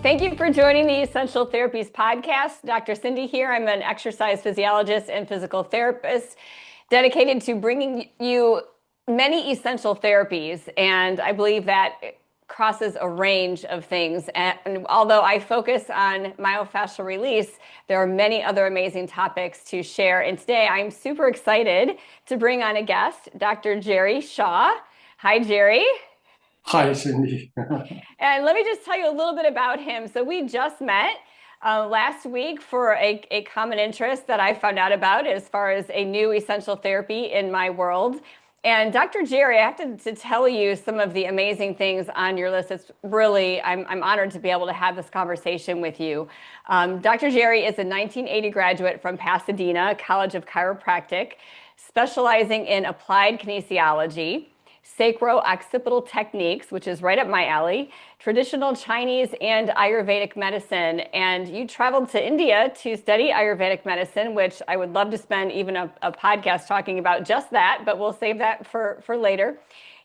Thank you for joining the Essential Therapies podcast. Dr. Cindy here. I'm an exercise physiologist and physical therapist dedicated to bringing you many essential therapies. And I believe that it crosses a range of things. And although I focus on myofascial release, there are many other amazing topics to share. And today I'm super excited to bring on a guest, Dr. Jerry Shaw. Hi, Jerry. Hi, Cindy. And let me just tell you a little bit about him. So we just met last week for a common interest that I found out about as far as a new essential therapy in my world. And Dr. Jerry, I have to tell you some of the amazing things on your list. It's really, I'm honored to be able to have this conversation with you. Dr. Jerry is a 1980 graduate from Pasadena College of Chiropractic, specializing in applied kinesiology, sacro-occipital techniques, which is right up my alley, traditional Chinese and Ayurvedic medicine. And you traveled to India to study Ayurvedic medicine, which I would love to spend even a podcast talking about just that, but we'll save that for later.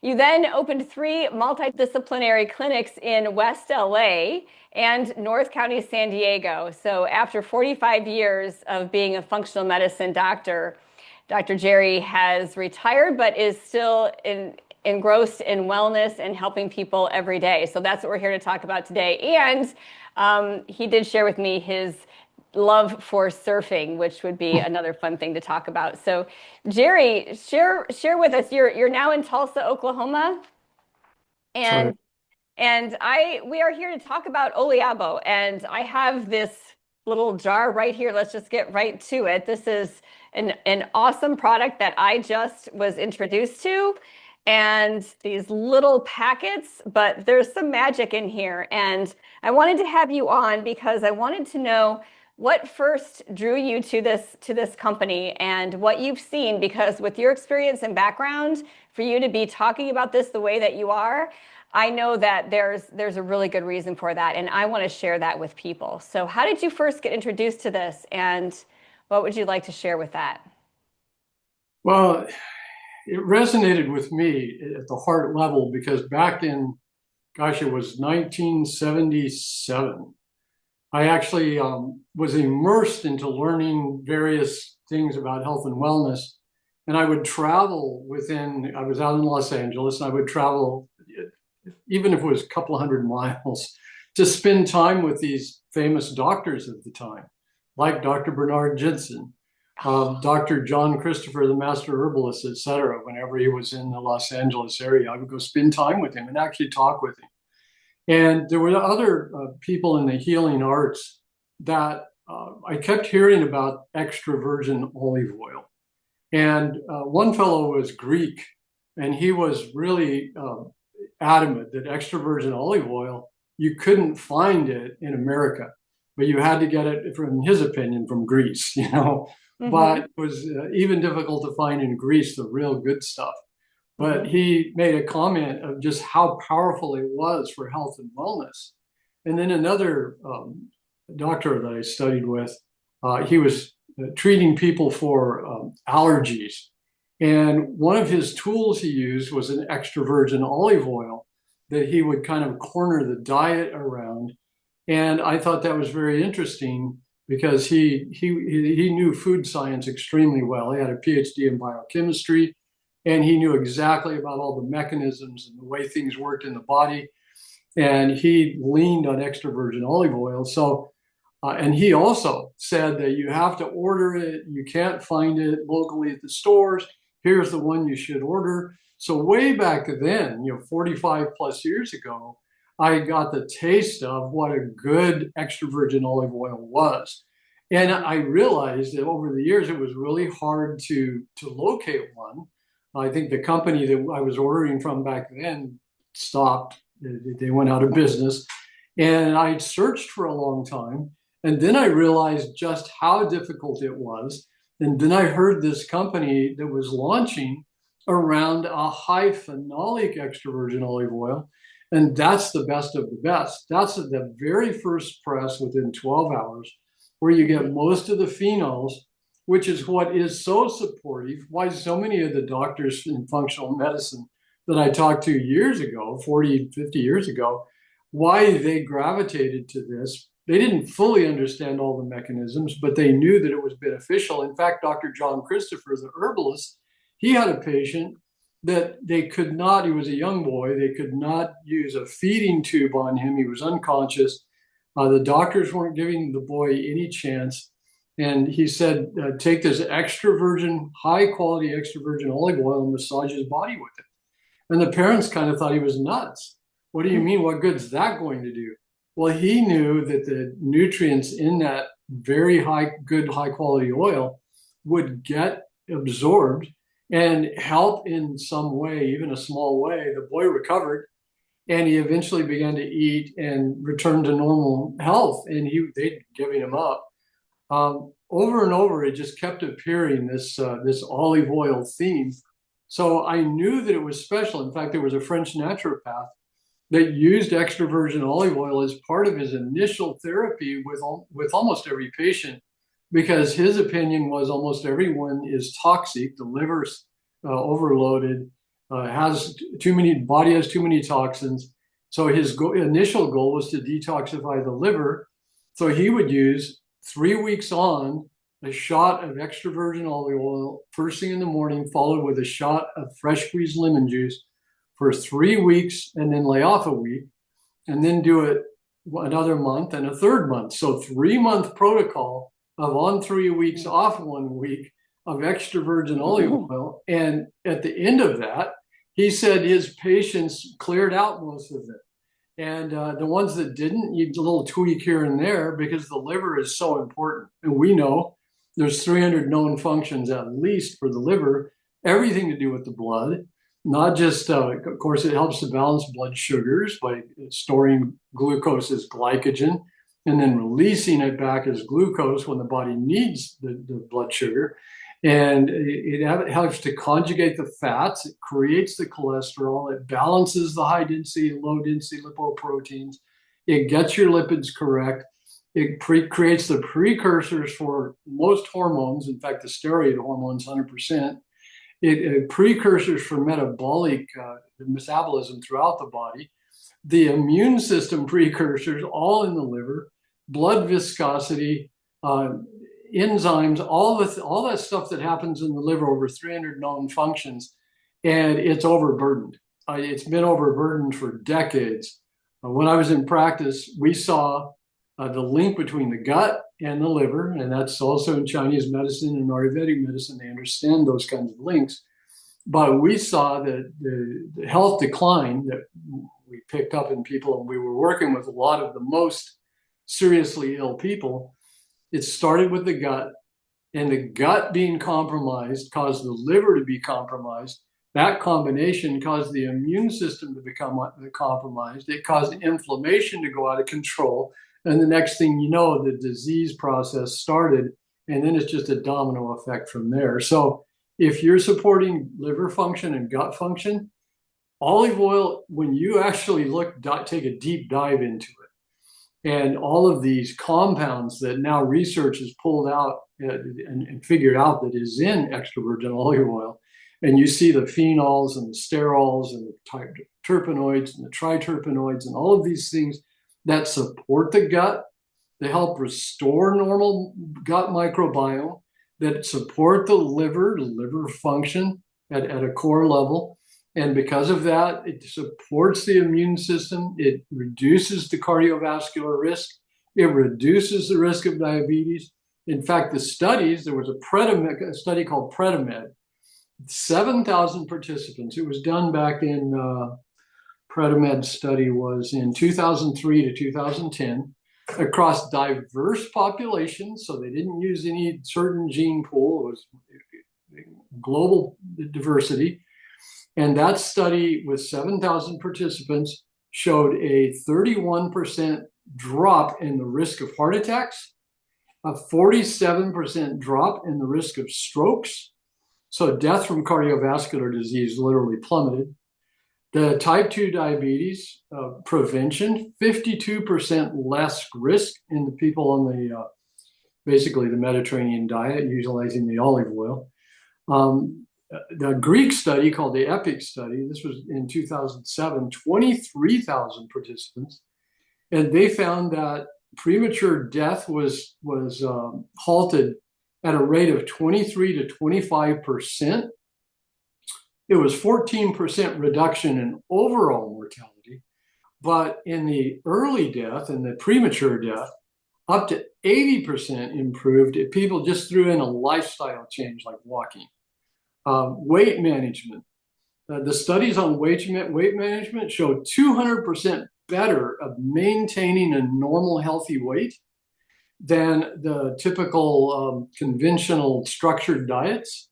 You then opened 3 multidisciplinary clinics in West LA and North County, San Diego. So after 45 years of being a functional medicine doctor, Dr. Jerry has retired, but is still engrossed in wellness and helping people every day. So that's what we're here to talk about today. And he did share with me his love for surfing, which would be another fun thing to talk about. So Jerry, share with us. You're now in Tulsa, Oklahoma, Sorry. and we are here to talk about Oleabo. And I have this little jar right here. Let's just get right to it. This is an awesome product that I just was introduced to. And these little packets, but there's some magic in here. And I wanted to have you on because I wanted to know what first drew you to this company and what you've seen, because with your experience and background, for you to be talking about this the way that you are, I know that there's a really good reason for that. And I want to share that with people. So how did you first get introduced to this? And what would you like to share with that? Well, it resonated with me at the heart level because back in, gosh, it was 1977. I actually was immersed into learning various things about health and wellness. And I would travel I was out in Los Angeles, and I would travel, even if it was a couple of hundred miles, to spend time with these famous doctors of the time, like Dr. Bernard Jensen, Dr. John Christopher, the master herbalist, et cetera. Whenever he was in the Los Angeles area, I would go spend time with him and actually talk with him. And there were other people in the healing arts that I kept hearing about extra virgin olive oil. And one fellow was Greek, and he was really adamant that extra virgin olive oil, you couldn't find it in America, but you had to get it, from his opinion, from Greece, Mm-hmm. But it was even difficult to find in Greece the real good stuff. But Mm-hmm. he made a comment of just how powerful it was for health and wellness. And then another doctor that I studied with, he was treating people for allergies. And one of his tools he used was an extra virgin olive oil that he would kind of corner the diet around. And I thought that was very interesting because he knew food science extremely well. He had a PhD in biochemistry, and he knew exactly about all the mechanisms and the way things worked in the body. And he leaned on extra virgin olive oil. So, and he also said that you have to order it. You can't find it locally at the stores. Here's the one you should order. So way back then, 45 plus years ago, I got the taste of what a good extra virgin olive oil was. And I realized that over the years, it was really hard to locate one. I think the company that I was ordering from back then stopped. They went out of business. And I searched for a long time. And then I realized just how difficult it was. And then I heard this company that was launching around a high phenolic extra virgin olive oil. And that's the best of the best. That's the very first press within 12 hours, where you get most of the phenols, which is what is so supportive. Why so many of the doctors in functional medicine that I talked to years ago, 40, 50 years ago, why they gravitated to this. They didn't fully understand all the mechanisms, but they knew that it was beneficial. In fact, Dr. John Christopher, the herbalist, he had a patient that they could not, he was a young boy, they could not use a feeding tube on him. He was unconscious. The doctors weren't giving the boy any chance. And he said, take this extra virgin, high quality extra virgin olive oil and massage his body with it. And the parents kind of thought he was nuts. What do you mean? What good's that going to do? Well, he knew that the nutrients in that very good, high quality oil would get absorbed and help in some way, even a small way. The boy recovered and he eventually began to eat and return to normal health. And they'd giving him up. Over and over, it just kept appearing, this olive oil theme. So I knew that it was special. In fact, there was a French naturopath that used extra virgin olive oil as part of his initial therapy with almost every patient, because his opinion was almost everyone is toxic. The liver's overloaded, body has too many toxins. So his initial goal was to detoxify the liver. So he would use 3 weeks on a shot of extra virgin olive oil first thing in the morning, followed with a shot of fresh squeezed lemon juice for 3 weeks, and then lay off a week, and then do it another month and a third month. So 3 month protocol of on 3 weeks, off 1 week of extra virgin olive oil. And at the end of that, he said his patients cleared out most of it. And the ones that didn't, you a little tweak here and there, because the liver is so important. And we know there's 300 known functions at least for the liver, everything to do with the blood. Not just, of course, it helps to balance blood sugars by storing glucose as glycogen and then releasing it back as glucose when the body needs the blood sugar. And it helps to conjugate the fats. It creates the cholesterol. It balances the high density and low density lipoproteins. It gets your lipids correct. It creates the precursors for most hormones. In fact, the steroid hormones, 100%. Precursors for metabolic metabolism throughout the body, the immune system precursors, all in the liver, blood viscosity, enzymes, all that stuff that happens in the liver, over 300 known functions, and it's overburdened. It's been overburdened for decades. When I was in practice, we saw the link between the gut and the liver, and that's also in Chinese medicine and Ayurvedic medicine. They understand those kinds of links. But we saw that the health decline that we picked up in people, and we were working with a lot of the most seriously ill people. It started with the gut, and the gut being compromised caused the liver to be compromised. That combination caused the immune system to become compromised. It caused inflammation to go out of control. And the next thing you know, the disease process started, and then it's just a domino effect from there. So if you're supporting liver function and gut function, olive oil, when you actually take a deep dive into it, and all of these compounds that now research has pulled out and figured out that is in extra virgin olive oil, and you see the phenols and the sterols and the terpenoids and the triterpenoids and all of these things that support the gut, that help restore normal gut microbiome, that support the liver function at a core level. And because of that, it supports the immune system. It reduces the cardiovascular risk. It reduces the risk of diabetes. In fact, there was a study called Predimed, 7,000 participants. It was done back in Predimed study was in 2003 to 2010 across diverse populations. So they didn't use any certain gene pool. It was global diversity. And that study with 7,000 participants showed a 31% drop in the risk of heart attacks, a 47% drop in the risk of strokes. So death from cardiovascular disease literally plummeted. The type 2 diabetes prevention, 52% less risk in the people on the basically the Mediterranean diet, utilizing the olive oil. The Greek study called the EPIC study, this was in 2007, 23,000 participants. And they found that premature death was halted at a rate of 23 to 25%. It was 14% reduction in overall mortality, but in the early death and the premature death, up to 80% improved if people just threw in a lifestyle change like walking. Weight management. The studies on weight management show 200% better of maintaining a normal healthy weight than the typical conventional structured diets.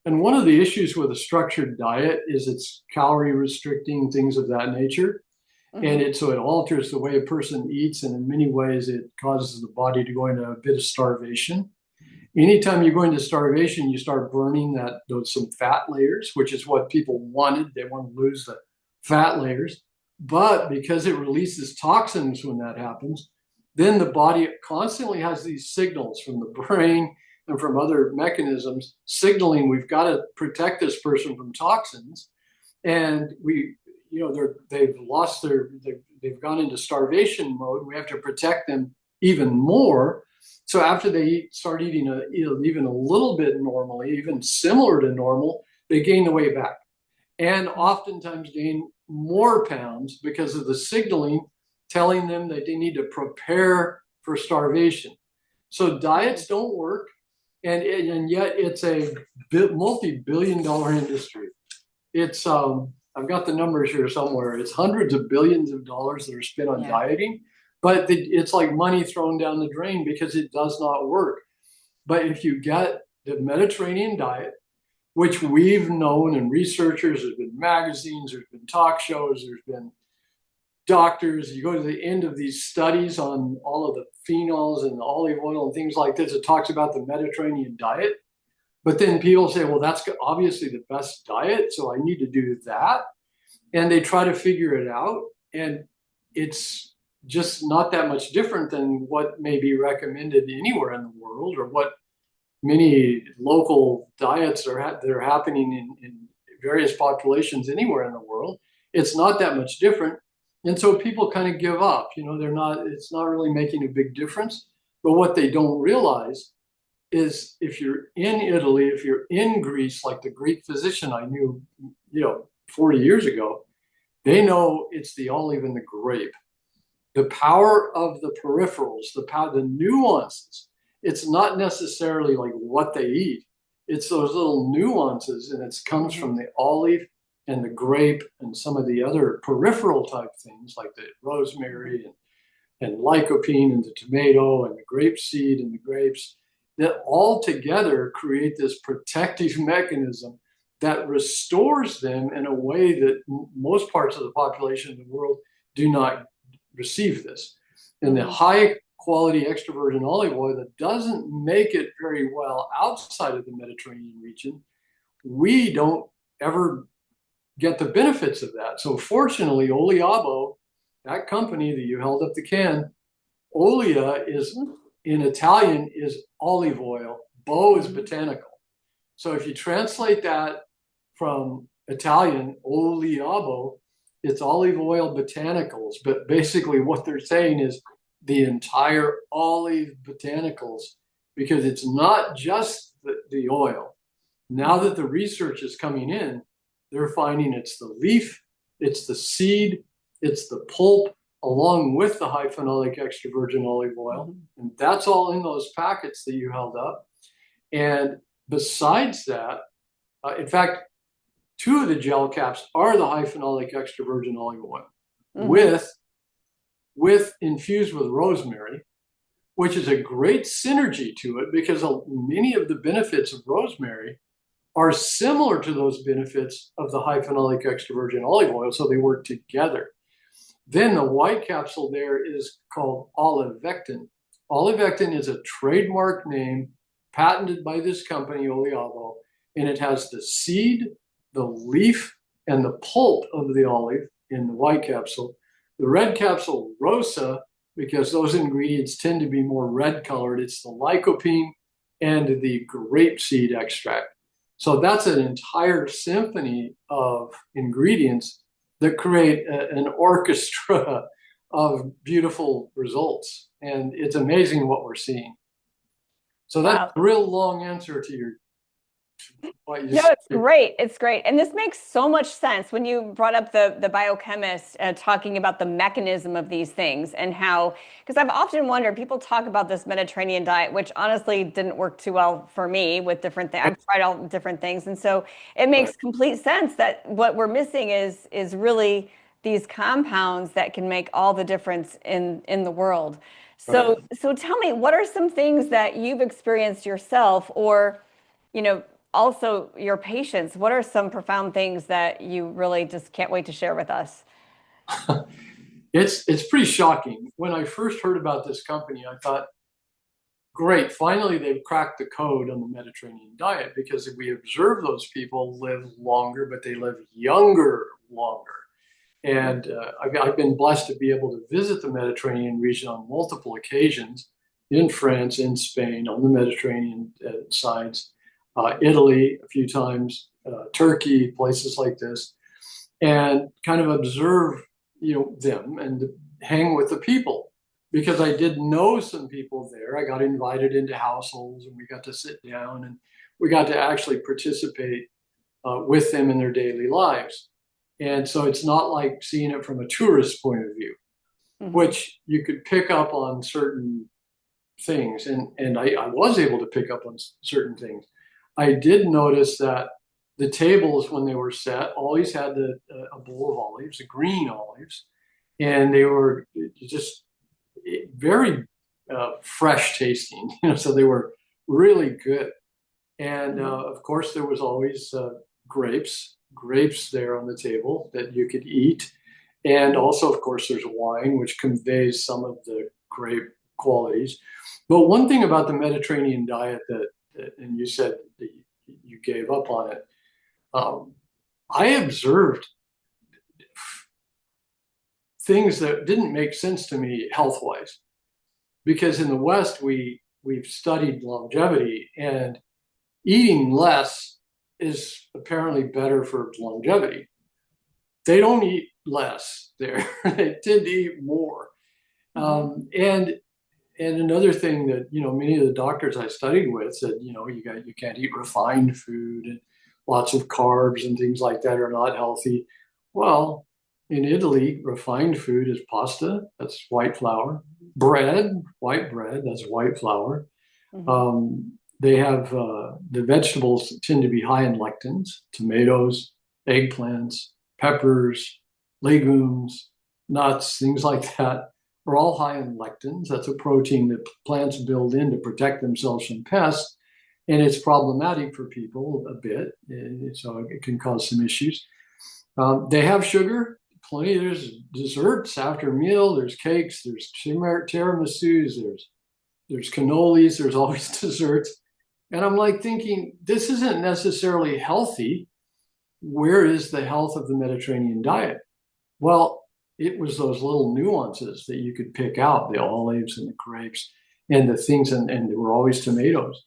And one of the issues with a structured diet is it's calorie restricting, things of that nature. Mm-hmm. And so it alters the way a person eats, and in many ways it causes the body to go into a bit of starvation. Anytime you go into starvation, you start burning some fat layers, which is what people wanted. They want to lose the fat layers. But because it releases toxins when that happens, then the body constantly has these signals from the brain and from other mechanisms signaling we've got to protect this person from toxins. And they've gone into starvation mode. We have to protect them even more. So after they start eating even a little bit normally, even similar to normal, they gain the weight back, and oftentimes gain more pounds because of the signaling telling them that they need to prepare for starvation. So diets don't work, and yet it's a multi-billion-dollar industry. It's I've got the numbers here somewhere. It's hundreds of billions of dollars that are spent on dieting. But it's like money thrown down the drain because it does not work. But if you get the Mediterranean diet, which we've known, and researchers, there's been magazines, there's been talk shows, there's been doctors, you go to the end of these studies on all of the phenols and the olive oil and things like this, it talks about the Mediterranean diet. But then people say, well, that's obviously the best diet, so I need to do that. And they try to figure it out. And it's just not that much different than what may be recommended anywhere in the world, or what many local diets that are happening in various populations anywhere in the world. It's not that much different. And so people kind of give up. It's not really making a big difference. But what they don't realize is if you're in Italy, if you're in Greece, like the Greek physician I knew, 40 years ago, they know it's the olive and the grape. The power of the peripherals, the nuances. It's not necessarily like what they eat. It's those little nuances, and it comes from the olive and the grape and some of the other peripheral type things like the rosemary and lycopene and the tomato and the grape seed and the grapes, that all together create this protective mechanism that restores them in a way that most parts of the population of the world do not receive this. And the high quality extra virgin olive oil that doesn't make it very well outside of the Mediterranean region, we don't ever get the benefits of that. So fortunately, Oliabo, that company that you held up the can, Olia is in Italian is olive oil, Bo is botanical. So if you translate that from Italian, Oliabo, it's olive oil botanicals. But basically what they're saying is the entire olive botanicals, because it's not just the oil. Now that the research is coming in, they're finding it's the leaf, it's the seed, it's the pulp, along with the high phenolic extra virgin olive oil. And that's all in those packets that you held up. And besides that, in fact, 2 of the gel caps are the high phenolic extra virgin olive oil with infused with rosemary, which is a great synergy to it because many of the benefits of rosemary are similar to those benefits of the high phenolic extra virgin olive oil, so they work together. Then the white capsule there is called olivectin. Olivectin is a trademark name patented by this company, Oliavo, and it has the seed, the leaf, and the pulp of the olive in the white capsule. The red capsule, Rosa, because those ingredients tend to be more red colored, it's the lycopene and the grapeseed extract. So that's an entire symphony of ingredients that create an orchestra of beautiful results. And it's amazing what we're seeing. So that's Wow. a real long answer to your what you No, it's said. great. It's great. And this makes so much sense when you brought up the biochemist talking about the mechanism of these things and how, because I've often wondered, people talk about this Mediterranean diet, which honestly didn't work too well for me with different things. I've tried all different things. And so it Right, makes complete sense that what we're missing is really these compounds that can make all the difference in the world. right. So tell me, what are some things that you've experienced yourself or you know, also your patients, what are some profound things that you really just can't wait to share with us? It's pretty shocking. When I first heard about this company, I thought, great, finally they've cracked the code on the Mediterranean diet because if we observe those people live longer, but they live younger longer. And I've been blessed to be able to visit the Mediterranean region on multiple occasions in France, in Spain, on the Mediterranean sides, Italy a few times, Turkey, places like this, and kind of observe, them and hang with the people because I did know some people there. I got invited into households and we got to sit down and we got to actually participate with them in their daily lives. And so it's not like seeing it from a tourist point of view, Hmm. which you could pick up on certain things. And I was able to pick up on certain things. I did notice that the tables, when they were set, always had a bowl of olives, green olives, and they were just very fresh tasting. So they were really good. And Hmm. of course, there was always grapes there on the table that you could eat. And Hmm. also, of course, there's wine, which conveys some of the grape qualities. But one thing about the Mediterranean diet and you said that you gave up on it, um, I observed things that didn't make sense to me health wise. Because in the West, we've studied longevity, and eating less is apparently better for longevity. They don't eat less there; they tend to eat more. Hmm. And another thing that many of the doctors I studied with said, you can't eat refined food and lots of carbs and things like that are not healthy. Well, in Italy, refined food is pasta, that's white flour, bread, white bread, that's white flour. Hmm. They have the vegetables tend to be high in lectins, tomatoes, eggplants, peppers, legumes, nuts, things like that are all high in lectins. That's a protein that plants build in to protect themselves from pests. And it's problematic for people a bit, so it can cause some issues. They have sugar, plenty. There's desserts after a meal. There's cakes. There's tiramisus. There's cannolis. There's always desserts. And I'm like thinking, this isn't necessarily healthy. Where is the health of the Mediterranean diet? Well, it was those little nuances that you could pick out, the olives and the grapes and the things, and there were always tomatoes.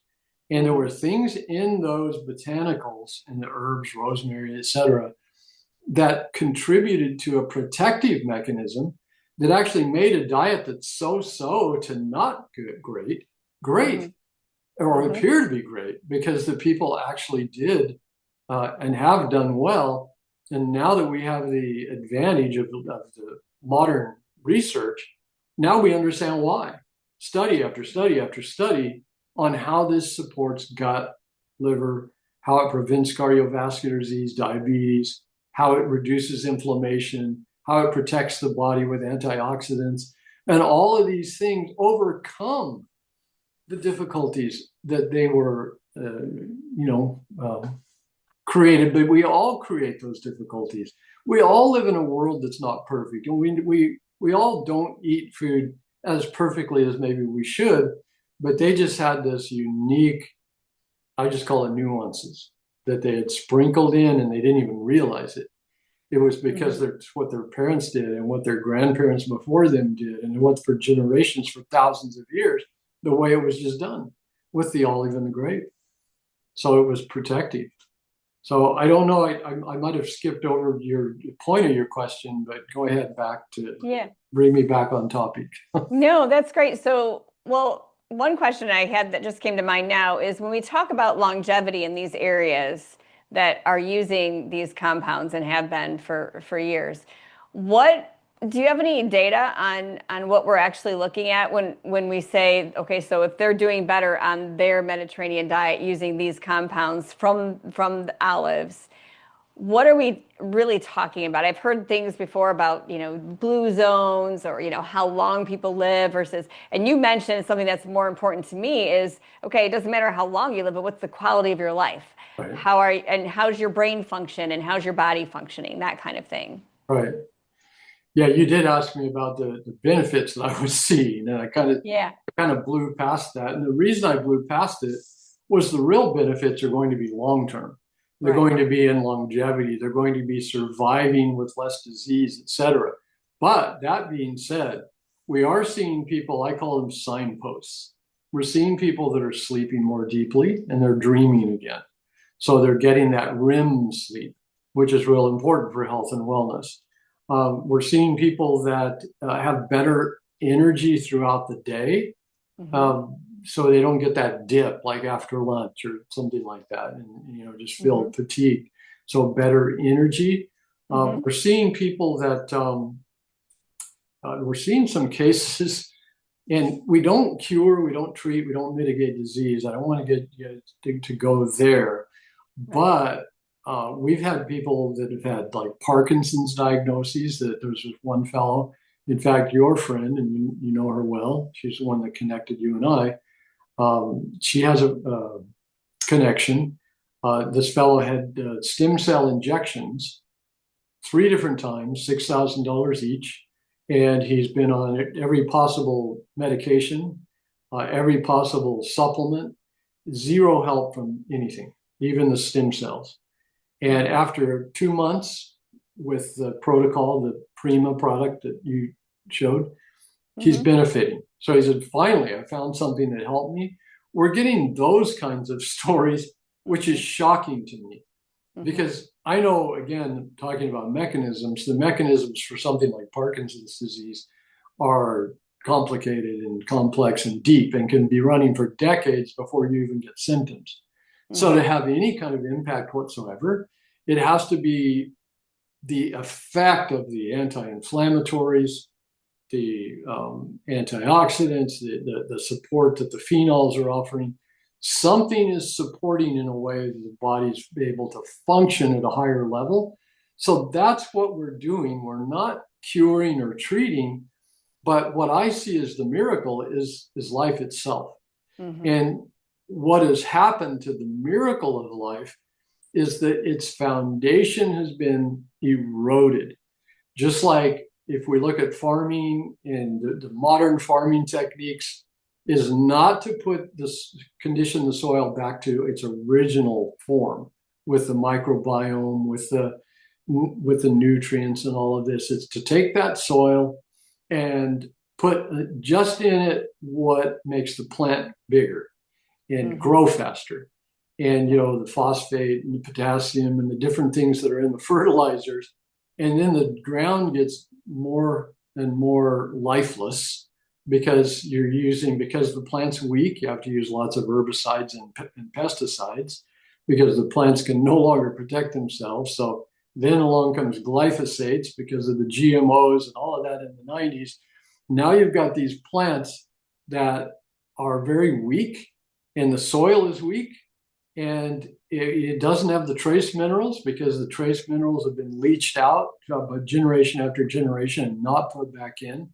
And there Hmm. were things in those botanicals and the herbs, rosemary, etc., that contributed to a protective mechanism that actually made a diet that's so to not good, great, Hmm. or Hmm. appear to be great because the people actually did and have done well. And now that we have the advantage of the modern research, now we understand why. Study after study after study on how this supports gut, liver, how it prevents cardiovascular disease, diabetes, how it reduces inflammation, how it protects the body with antioxidants. And all of these things overcome the difficulties that they were, created. But we all create those difficulties. We all live in a world that's not perfect, and we all don't eat food as perfectly as maybe we should. But they just had this unique, I just call it nuances, that they had sprinkled in, and they didn't even realize it. It was because Hmm. that's what their parents did and what their grandparents before them did, and what for generations, for thousands of years, the way it was just done with the olive and the grape. So it was protective. So I don't know. I might have skipped over your point of your question, but go ahead back to Yeah. bring me back on topic. No, that's great. So, well, one question I had that just came to mind now is when we talk about longevity in these areas that are using these compounds and have been for years, what do you have any data on what we're actually looking at when we say, okay, so if they're doing better on their Mediterranean diet using these compounds from the olives, what are we really talking about? I've heard things before about, blue zones or, how long people live versus, and you mentioned something that's more important to me is, okay, it doesn't matter how long you live, but what's the quality of your life? Right. And how's your brain function and how's your body functioning? That kind of thing. Right. Yeah, you did ask me about the benefits that I was seeing, and I Yeah. kind of blew past that. And the reason I blew past it was the real benefits are going to be long term. They're Right. going to be in longevity. They're going to be surviving with less disease, et cetera. But that being said, we are seeing people, I call them signposts. We're seeing people that are sleeping more deeply and they're dreaming again. So they're getting that REM sleep, which is real important for health and wellness. We're seeing people that have better energy throughout the day, Hmm. so they don't get that dip like after lunch or something like that, and just feel Hmm. fatigued. So better energy. Hmm. We're seeing people that we're seeing some cases, and we don't cure, we don't treat, we don't mitigate disease. I don't want to get you to go there, Right. but we've had people that have had like Parkinson's diagnoses. That there's this one fellow, in fact, your friend, and you know her well. She's the one that connected you and I. She has a connection. This fellow had stem cell injections 3 different times, $6,000 each, and he's been on every possible medication, every possible supplement, zero help from anything, even the stem cells. And Hmm. after 2 months with the protocol, the Prima product that you showed, he's Hmm. benefiting. So he said, finally, I found something that helped me. We're getting those kinds of stories, which is Hmm. shocking to me Hmm. because I know, again, talking about mechanisms, the mechanisms for something like Parkinson's disease are complicated and complex and deep and can be running for decades before you even get symptoms. So to Hmm. have any kind of impact whatsoever, it has to be the effect of the anti-inflammatories, the antioxidants, the support that the phenols are offering. Something is supporting in a way that the body's able to function at a higher level. So that's what we're doing. We're not curing or treating, but what I see as the miracle is life itself. Hmm. And what has happened to the miracle of life is that its foundation has been eroded. Just like if we look at farming and the modern farming techniques, is not to put this condition the soil back to its original form with the microbiome, with the nutrients and all of this. It's to take that soil and put just in it what makes the plant bigger and Hmm. grow faster. And the phosphate and the potassium and the different things that are in the fertilizers. And then the ground gets more and more lifeless because the plant's weak, you have to use lots of herbicides and pesticides because the plants can no longer protect themselves. So then along comes glyphosates because of the GMOs and all of that in the 90s. Now you've got these plants that are very weak and the soil is weak and it doesn't have the trace minerals because the trace minerals have been leached out generation after generation and not put back in.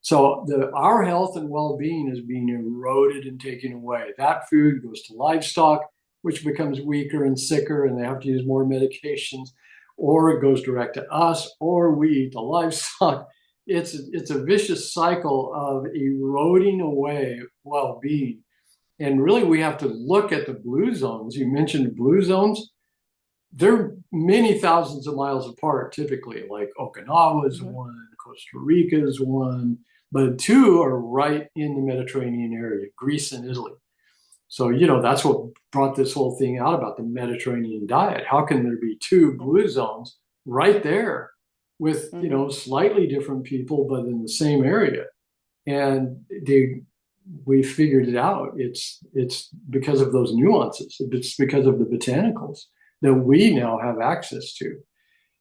So our health and well-being is being eroded and taken away. That food goes to livestock, which becomes weaker and sicker, and they have to use more medications, or it goes direct to us, or we eat the livestock. It's a vicious cycle of eroding away well-being. And really, we have to look at the blue zones. You mentioned blue zones. They're many thousands of miles apart, typically, like Okinawa is Hmm. one, Costa Rica is one, but two are right in the Mediterranean area, Greece and Italy. So, that's what brought this whole thing out about the Mediterranean diet. How can there be two blue zones right there with, Hmm. slightly different people, but in the same area. And we figured it out. It's because of those nuances. It's because of the botanicals that we now have access to.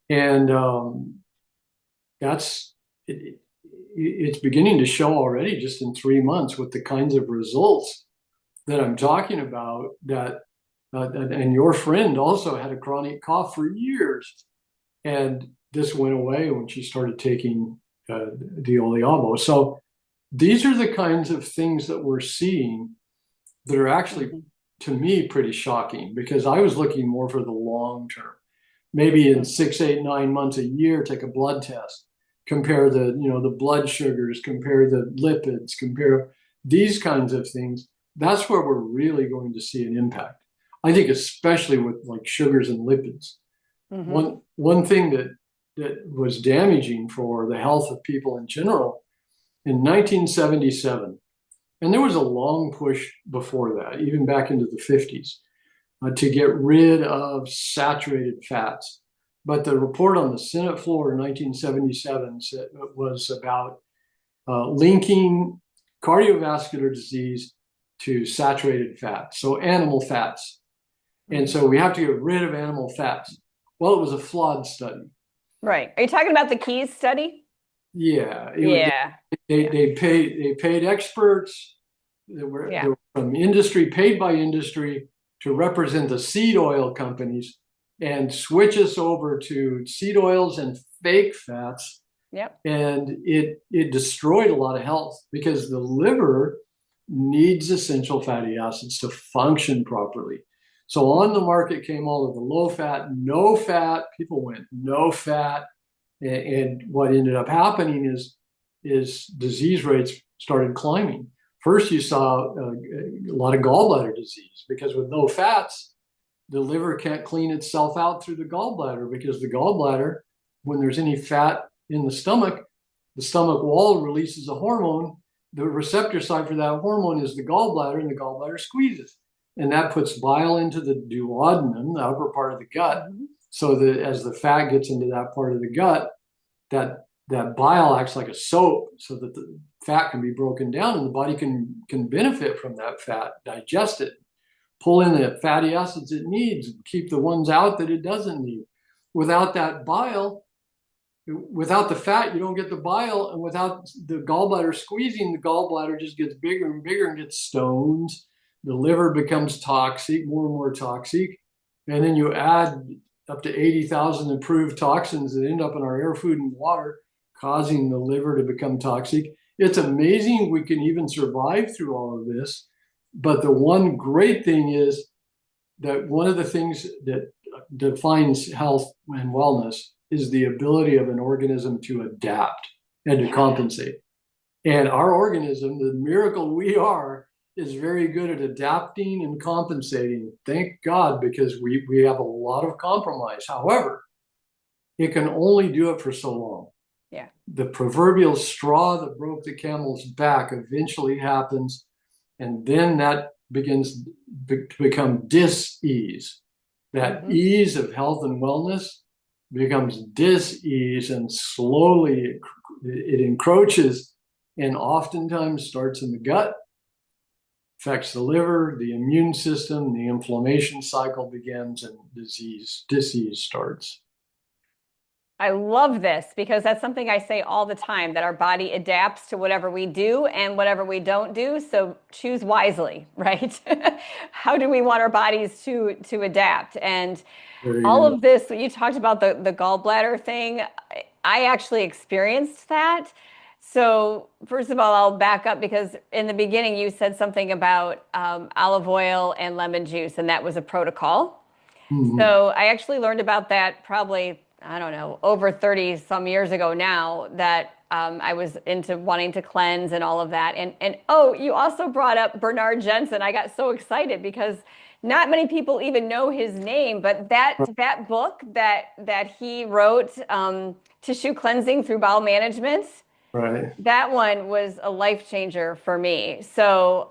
And that's it, it's beginning to show already just in 3 months with the kinds of results that I'm talking about that and your friend also had a chronic cough for years, and this went away when she started taking the oleamo. So these are the kinds of things that we're seeing that are actually, Hmm. to me, pretty shocking because I was looking more for the long term. Maybe in 6, 8, 9 months, a year, take a blood test, compare the blood sugars, compare the lipids, compare these kinds of things. That's where we're really going to see an impact. I think especially with like sugars and lipids. Hmm. One thing that was damaging for the health of people in general in 1977, and there was a long push before that, even back into the 50s, to get rid of saturated fats. But the report on the Senate floor in 1977 was about linking cardiovascular disease to saturated fats, so animal fats. And Hmm. so we have to get rid of animal fats. Well, it was a flawed study. Right. Are you talking about the Keys study? Yeah, Yeah. Yeah. they paid experts that Yeah. were from industry, paid by industry, to represent the seed oil companies and switch us over to seed oils and fake fats. Yep. And it destroyed a lot of health because the liver needs essential fatty acids to function properly. So on the Hmm. market came all of the low fat, no fat. People went no fat, and what ended up happening is disease rates started climbing. First, you saw a lot of gallbladder disease because with no fats, the liver can't clean itself out through the gallbladder because the gallbladder, when there's any fat in the stomach wall releases a hormone. The receptor site for that hormone is the gallbladder, and the gallbladder squeezes. And that puts bile into the duodenum, the upper part of the gut, Hmm. so that as the fat gets into that part of the gut, that bile acts like a soap so that the fat can be broken down and the body can benefit from that fat, digest it, pull in the fatty acids it needs, keep the ones out that it doesn't need. Without that bile, without the fat, you don't get the bile, and without the gallbladder squeezing, the gallbladder just gets bigger and bigger and gets stones. The liver becomes toxic, more and more toxic, and then you add up to 80,000 improved toxins that end up in our air, food, and water, causing the liver to become toxic. It's amazing we can even survive through all of this. But the one great thing is that one of the things that defines health and wellness is the ability of an organism to adapt and to Yeah. compensate. And our organism, the miracle we are, is very good at adapting and compensating. Thank God, because we have a lot of compromise. However, it can only do it for so long. Yeah. The proverbial straw that broke the camel's back eventually happens, and then that begins to become dis-ease. That Hmm. ease of health and wellness becomes dis-ease, and slowly it encroaches and oftentimes starts in the gut, affects the liver, the immune system, the inflammation cycle begins, and disease starts. I love this because that's something I say all the time that our body adapts to whatever we do and whatever we don't do. So choose wisely, right? How do we want our bodies to adapt? And Very all good. of this, you talked about the gallbladder thing. I actually experienced that. So first of all, I'll back up because in the beginning you said something about olive oil and lemon juice, and that was a protocol. Mm-hmm. So I actually learned about that probably, I don't know, over 30 some years ago now that I was into wanting to cleanse and all of that. And oh, you also brought up Bernard Jensen. I got so excited because not many people even know his name, but that book that he wrote, Tissue Cleansing Through Bowel Management. Right. That one was a life changer for me. So,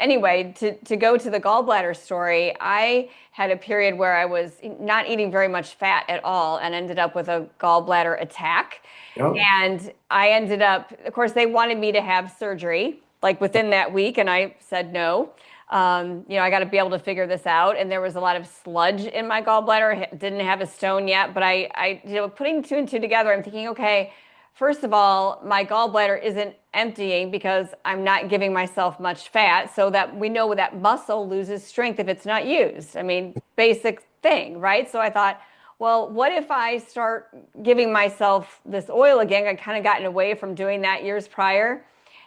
anyway, to go to the gallbladder story, I had a period where I was not eating very much fat at all and ended up with a gallbladder attack. Yep. And I ended up, of course, they wanted me to have surgery like within that week, and I said no. I got to be able to figure this out. And there was a lot of sludge in my gallbladder. I didn't have a stone yet, but putting two and two together, I'm thinking, okay, first of all, my gallbladder isn't emptying because I'm not giving myself much fat, so that we know that muscle loses strength if it's not used. I mean, basic thing, right? So I thought, well, what if I start giving myself this oil again? I kind of gotten away from doing that years prior.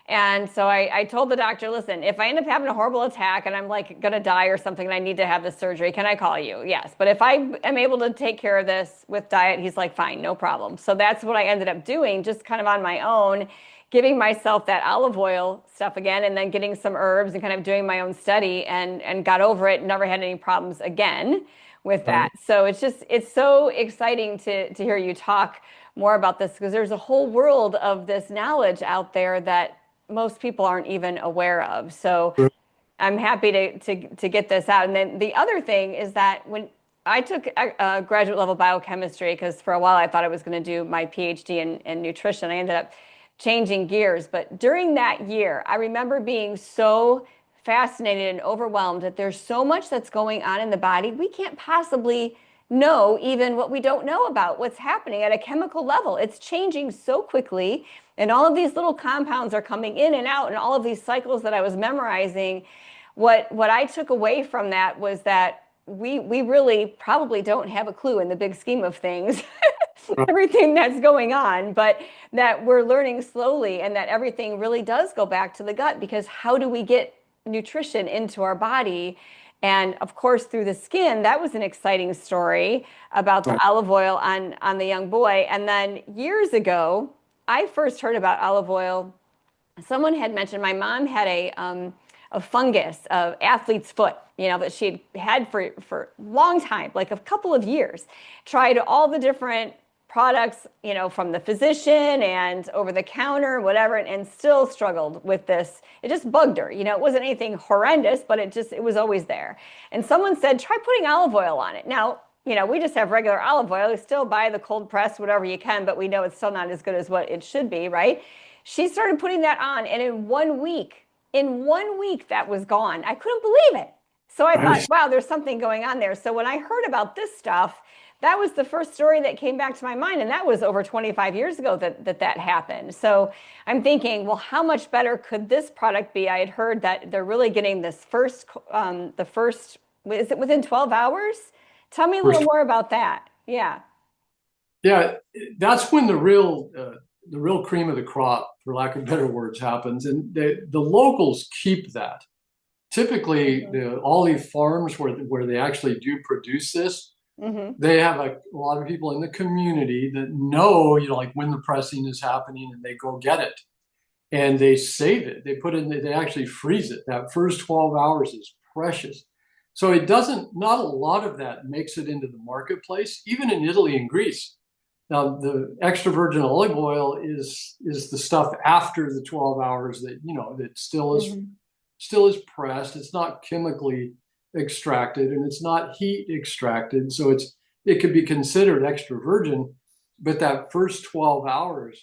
And so I told the doctor, listen, if I end up having a horrible attack and I'm like going to die or something and I need to have this surgery, can I call you? Yes. But if I am able to take care of this with diet, he's like, fine, no problem. So that's what I ended up doing, just kind of on my own, giving myself that olive oil stuff again, and then getting some herbs and kind of doing my own study, and got over it, never had any problems again with that. Right. So it's so exciting to hear you talk more about this, because there's a whole world of this knowledge out there that most people aren't even aware of. So I'm happy to get this out. And then the other thing is that when I took a graduate level biochemistry, because for a while I thought I was going to do my PhD in nutrition, I ended up changing gears. But during that year, I remember being so fascinated and overwhelmed that there's so much that's going on in the body. We can't possibly know even what we don't know about what's happening at a chemical level. It's changing so quickly, and all of these little compounds are coming in and out, and all of these cycles that I was memorizing. What I took away from that was that we really probably don't have a clue in the big scheme of things, everything that's going on, but that we're learning slowly, and that everything really does go back to the gut, because how do we get nutrition into our body? And of course, through the skin, that was an exciting story about the Right. olive oil on the young boy. And then years ago, I first heard about olive oil. Someone had mentioned my mom had a fungus of athlete's foot, that she had for a long time, like a couple of years. Tried all the different products, from the physician and over the counter, whatever, and still struggled with this. It just bugged her. It wasn't anything horrendous, but it was always there. And someone said, try putting olive oil on it. Now, we just have regular olive oil. You still buy the cold press, whatever you can, but we know it's still not as good as what it should be, right? She started putting that on, and in one week, that was gone. I couldn't believe it. So I thought, Right. wow, there's something going on there. So when I heard about this stuff, that was the first story that came back to my mind, and that was over 25 years ago that happened. So I'm thinking, well, how much better could this product be? I had heard that they're really getting this is it within 12 hours? Tell me a little more about that. Yeah. Yeah, that's when the real cream of the crop, for lack of better words, happens, and the locals keep that. Typically, Mm-hmm. the olive farms where they actually do produce this, Mm-hmm. they have a lot of people in the community that know, like when the pressing is happening, and they go get it and they save it. They actually freeze it. That first 12 hours is precious. So not a lot of that makes it into the marketplace, even in Italy and Greece. Now, the extra virgin olive oil is the stuff after the 12 hours that Mm-hmm. still is pressed. It's not chemically extracted, and it's not heat extracted, so it could be considered extra virgin. But that first 12 hours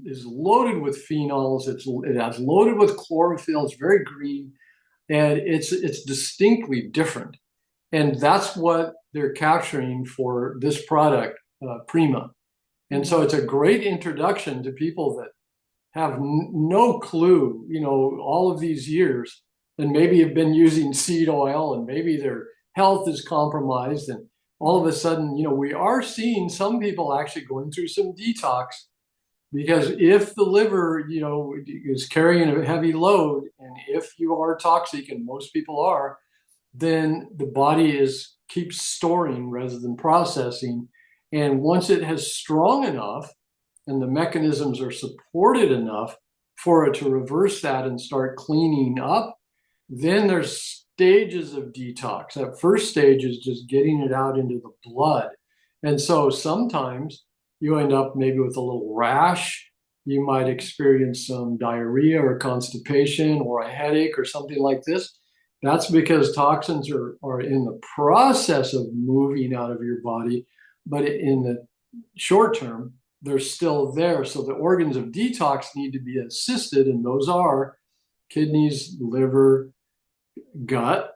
is loaded with phenols. It has loaded with chlorophyll. It's very green, and it's distinctly different. And that's what they're capturing for this product, Prima. And so Mm-hmm. it's a great introduction to people that have no clue, all of these years, and maybe have been using seed oil, and maybe their health is compromised. And all of a sudden, we are seeing some people actually going through some detox, because if the liver, is carrying a heavy load, and if you are toxic, and most people are, then the body keeps storing rather than processing. And once it has strong enough, and the mechanisms are supported enough for it to reverse that and start cleaning up, then there's stages of detox. That first stage is just getting it out into the blood. And so sometimes you end up maybe with a little rash, you might experience some diarrhea or constipation or a headache or something like this. That's because toxins are in the process of moving out of your body, but in the short term, they're still there. So the organs of detox need to be assisted, and those are kidneys, liver, gut,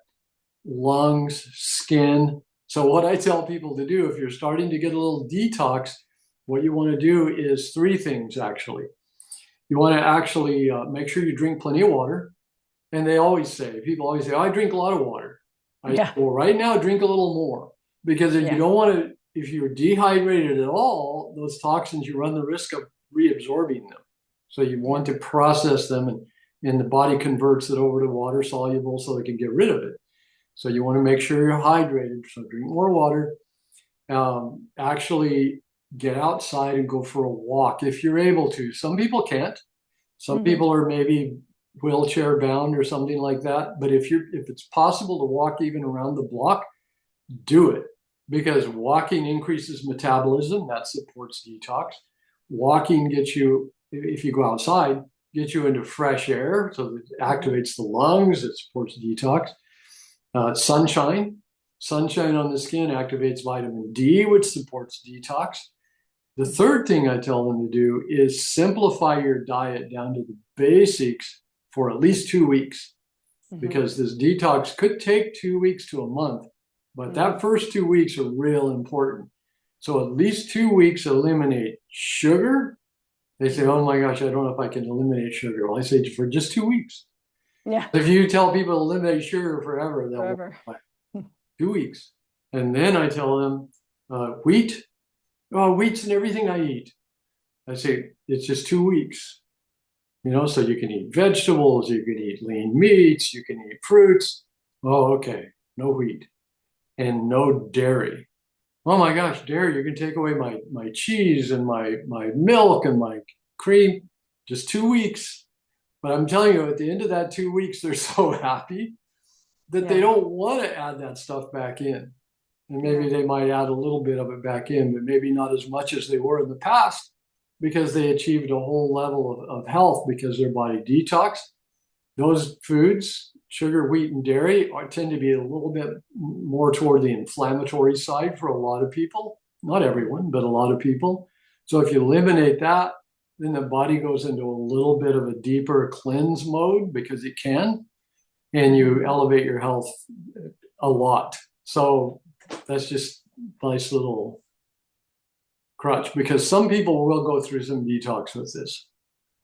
lungs, skin. So what I tell people to do if you're starting to get a little detox, what you want to do is three things actually. You want to actually make sure you drink plenty of water. And people always say, oh, I drink a lot of water. I say, Yeah. well, right now, drink a little more because if you Yeah. don't want to, if you're dehydrated at all, those toxins, you run the risk of reabsorbing them. So you Yeah. want to process them and the body converts it over to water soluble so they can get rid of it. So you want to make sure you're hydrated. So drink more water. Actually get outside and go for a walk if you're able to. Some people can't. Some Hmm. people are maybe wheelchair bound or something like that. But if it's possible to walk even around the block, do it because walking increases metabolism. That supports detox. Walking gets you, if you go outside, gets you into fresh air. So it Hmm. activates the lungs. It supports detox. Sunshine. Sunshine on the skin activates vitamin D, which supports detox. The third thing I tell them to do is simplify your diet down to the basics for at least 2 weeks, Hmm. because this detox could take 2 weeks to a month, but Hmm. that first 2 weeks are real important. So at least 2 weeks eliminate sugar. They say, Hmm. oh my gosh, I don't know if I can eliminate sugar. Well, I say for just 2 weeks. Yeah. If you tell people to eliminate sugar forever, they'll Forever. like 2 weeks. And then I tell them wheat. Oh, wheat's in everything I eat. I say it's just 2 weeks. So you can eat vegetables, you can eat lean meats, you can eat fruits. Oh, okay. No wheat and no dairy. Oh my gosh, dairy, you're gonna take away my cheese and my milk and my cream. Just 2 weeks. But I'm telling you, at the end of that 2 weeks, they're so happy that they Yeah. don't want to add that stuff back in. And maybe Yeah. they might add a little bit of it back in, but maybe not as much as they were in the past because they achieved a whole level of health because their body detoxed. Those foods, sugar, wheat, and dairy, tend to be a little bit more toward the inflammatory side for a lot of people. Not Hmm. everyone, but a lot of people. So if you eliminate that, then the body goes into a little bit of a deeper cleanse mode because it can, and Hmm. you elevate your health a lot. So that's just a nice little crutch because some people will go through some detox with this.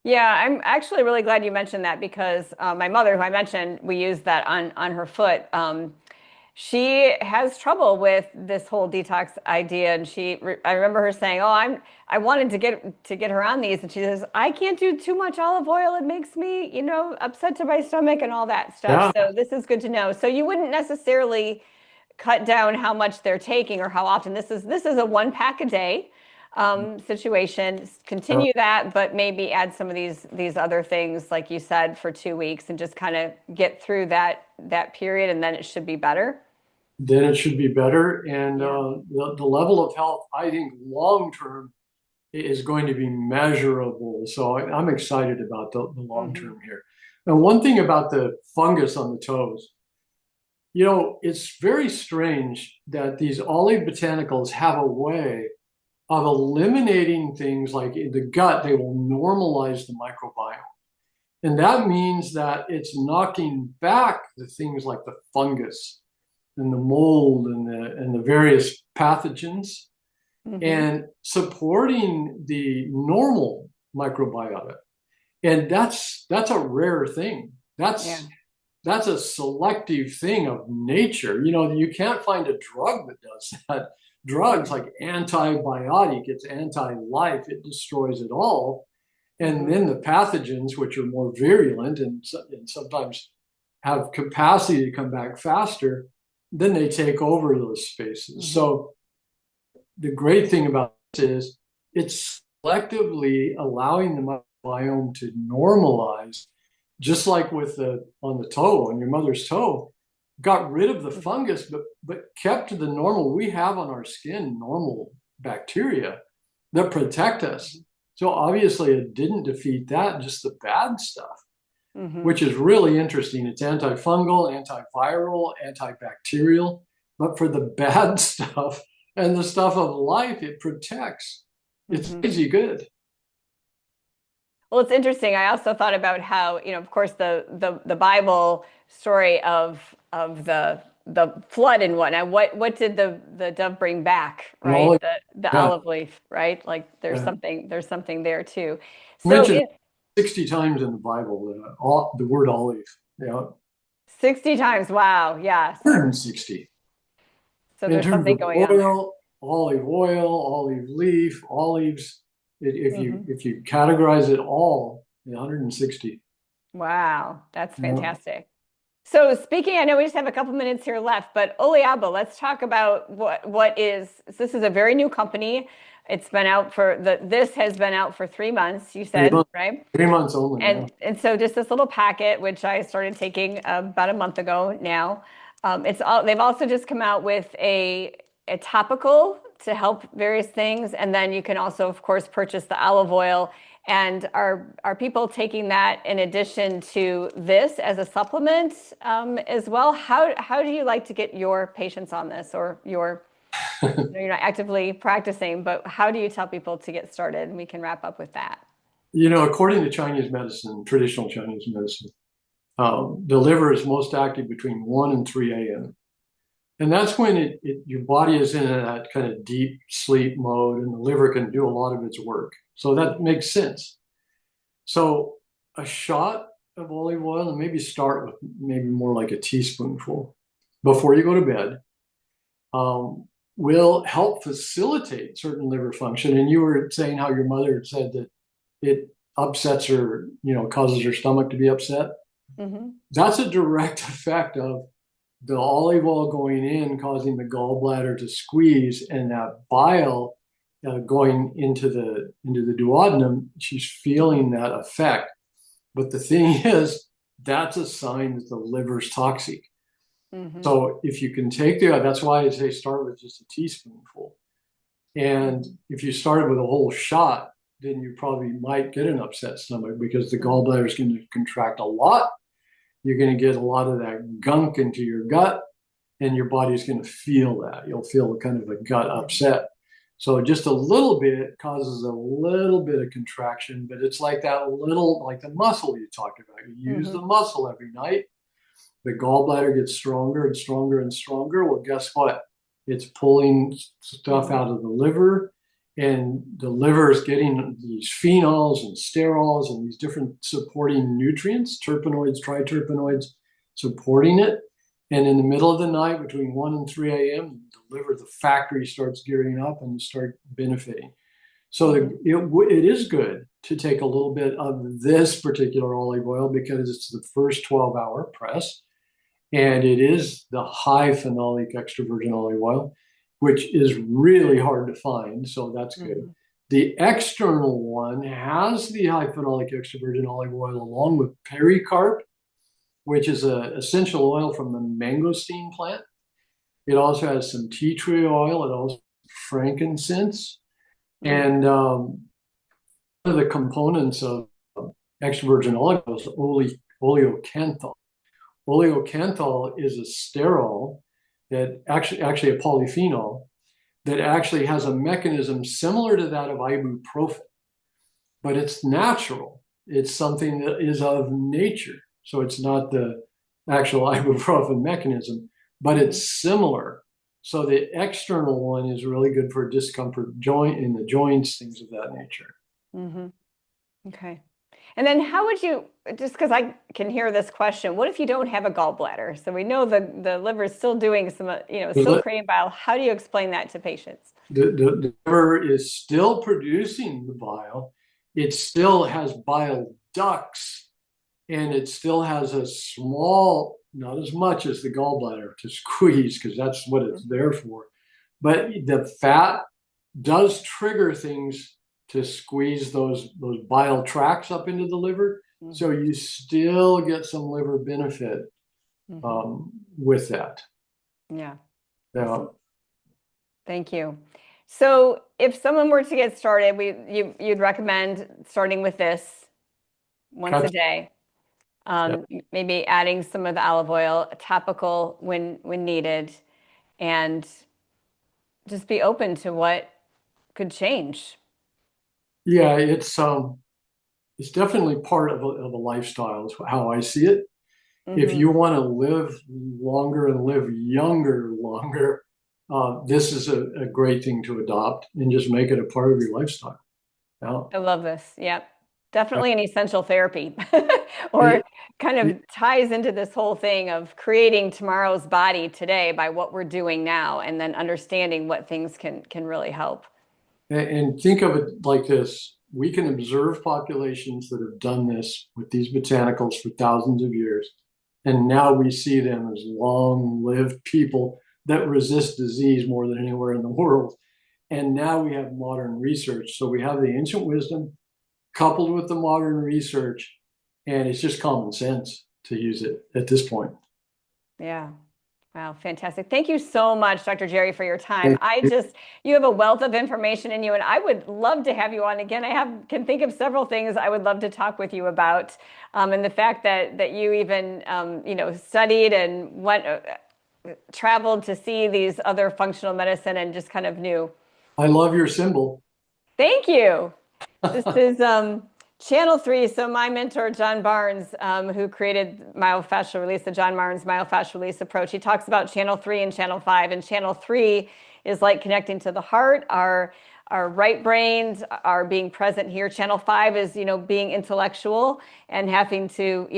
Yeah, I'm actually really glad you mentioned that because my mother, who I mentioned, we use that on her foot. She has trouble with this whole detox idea, and I remember her saying, "Oh, I wanted to get her on these," and she says, "I can't do too much olive oil. It makes me, upset to my stomach and all that stuff." Yeah, So this is good to know. So you wouldn't necessarily cut down how much they're taking or how often. This is a 1 pack a day situation. Continue that, but maybe add some of these other things, like you said, for 2 weeks, and just kind of get through that period, and then it should be better. then it should be better. And Yeah. the level of health, I think, long term is going to be measurable. So I'm excited about the long Hmm. term here. And one thing about the fungus on the toes, it's very strange that these olive botanicals have a way of eliminating things like in the gut, they will normalize the microbiome. And that means that it's knocking back the things like the fungus and the mold and the various pathogens Hmm. and supporting the normal microbiota. And that's a rare thing. Yeah. That's a selective thing of nature. You can't find a drug that does that. Drugs Yeah. like antibiotic, it's anti-life, it destroys it all. And Hmm. then the pathogens, which are more virulent and sometimes have capacity to come back faster, then they take over those spaces. Hmm. So the great thing about this is it's selectively allowing the microbiome to normalize, just like with the on the toe, on your mother's toe, got rid of the Hmm. fungus, but kept the normal. We have on our skin normal bacteria that protect us. So obviously it didn't defeat that, just the bad stuff, Hmm. which is really interesting. It's antifungal, antiviral, antibacterial, but for the bad stuff and the stuff of life, it protects. It's Hmm. crazy good. Well, it's interesting. I also thought about how, of course, the Bible story of the flood and whatnot. What did the dove bring back, And right? all, The yeah, olive leaf, right? Like yeah. there's something there too. So Mentioned in 60 times in the Bible, the word olive. Yeah, 60 times, wow, yes. 160 So in there's terms something of going on there. oil, olive leaf, olives. Hmm. If you categorize it all, 160. Wow, that's Yeah. fantastic. So speaking, I know we just have a couple minutes here left, but Oleaba, let's talk about what is, so this is a very new company. It's been out for this has been out for 3 months, you Three said, months, right? 3 months only. Yeah. And so just this little packet, which I started taking about a month ago now. They've also just come out with a topical to help various things, and then you can also, of course, purchase the olive oil. And are people taking that in addition to this as a supplement as well? How do you like to get your patients on this, or you're not actively practicing, but how do you tell people to get started? And we can wrap up with that. According to Chinese medicine, traditional Chinese medicine, the liver is most active between 1 and 3 a.m. And that's when your body is in that kind of deep sleep mode and the liver can do a lot of its work. So that makes sense. So a shot of olive oil, and maybe start with maybe more like a teaspoonful before you go to bed, um, will help facilitate certain liver function. And you were saying how your mother said that it upsets her, causes her stomach to be upset. Hmm. That's a direct effect of the olive oil going in, causing the gallbladder to squeeze, and that bile going into the duodenum. She's feeling that effect. But the thing is, that's a sign that the liver's toxic. Hmm. So if you can that's why I say start with just a teaspoonful. And if you started with a whole shot, then you probably might get an upset stomach because the Hmm. gallbladder is going to contract a lot. You're going to get a lot of that gunk into your gut, and your body's going to feel that. You'll feel kind of a gut upset. So just a little bit causes a little bit of contraction, but it's like that little, like the muscle you talked about. You use Hmm. the muscle every night. The gallbladder gets stronger and stronger and stronger. Well, guess what? It's pulling stuff Hmm. out of the liver, and the liver is getting these phenols and sterols and these different supporting nutrients, terpenoids, triterpenoids, supporting it. And in the middle of the night, between 1 and 3 a.m., the liver, the factory starts gearing up and you start benefiting. So Hmm. it is good to take a little bit of this particular olive oil because it's the first 12-hour press. And it is the high phenolic extra virgin olive oil, which is really hard to find. So that's good. Hmm. The external one has the high phenolic extra virgin olive oil along with pericarp, which is an essential oil from the mangosteen plant. It also has some tea tree oil. It also has frankincense. Hmm. And one of the components of extra virgin olive oil is oleocanthal. Oleocanthal is a sterol that actually a polyphenol that actually has a mechanism similar to that of ibuprofen, but it's natural. It's something that is of nature. So it's not the actual ibuprofen mechanism, but Hmm. it's similar. So the external one is really good for discomfort joint in the joints, things of that nature. Hmm. Okay. And then how would you, just because I can hear this question, what if you don't have a gallbladder? So we know the liver is still doing some, still The, creating bile. How do you explain that to patients? the liver is still producing the bile. It still has bile ducts, and it still has a small, not as much as the gallbladder to squeeze, because that's what it's there for. But the fat does trigger things to squeeze those bile tracts up into the liver. So Hmm. you still get some liver benefit Hmm. with that. Yeah. Now, Awesome. Thank you. So if someone were to get started, you'd recommend starting with this once a Cut. day. Yeah. Maybe adding some of the olive oil, topical when needed, and just be open to what could change. Yeah, it's definitely part of a lifestyle, is how I see it. If Hmm. you want to live longer and live younger longer, this is a great thing to adopt and just make it a part of your lifestyle. Yeah. I love this. Yep. Definitely an essential therapy, or It, kind it, of ties into this whole thing of creating tomorrow's body today by what we're doing now, and then understanding what things can really help. and think of it like this. We can observe populations that have done this with these botanicals for thousands of years. And now we see them as long-lived people that resist disease more than anywhere in the world. And now we have modern research. So we have the ancient wisdom coupled with the modern research, and it's just common sense to use it at this point. Yeah. Wow, fantastic. Thank you so much, Dr. Jerry, for your time. Thank you. You have a wealth of information in you, and I would love to have you on again. Can think of several things I would love to talk with you about. And the fact that you even, studied and traveled to see these other functional medicine and just kind of knew. I love your symbol. Thank you. This is Channel 3. So my mentor, John Barnes, who created myofascial release, the John Barnes myofascial release approach, he talks about Channel 3 and Channel 5. And Channel 3 is like connecting to the heart, our right brains are being present here. Channel 5 is, being intellectual and having to,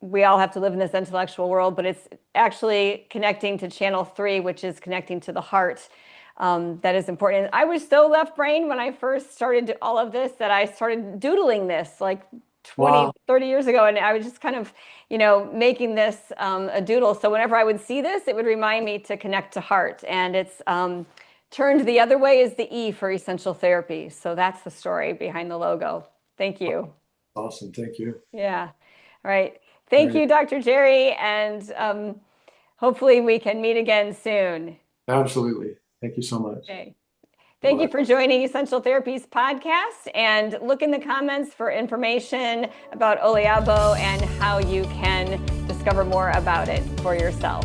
we all have to live in this intellectual world, but it's actually connecting to Channel 3, which is connecting to the heart. That is important. I was so left brain when I first started all of this that I started doodling this like 20, Wow. 30 years ago. And I was just kind of, making this a doodle. So whenever I would see this, it would remind me to connect to heart. And it's turned the other way is the E for essential therapy. So that's the story behind the logo. Thank you. Awesome. Thank you. Yeah. All right. All Thank right. you, Dr. Jerry. And hopefully we can meet again soon. Absolutely. Thank you so much. Okay. Thank you Bye. for joining Essential Therapies podcast, and look in the comments for information about Oleabo and how you can discover more about it for yourself.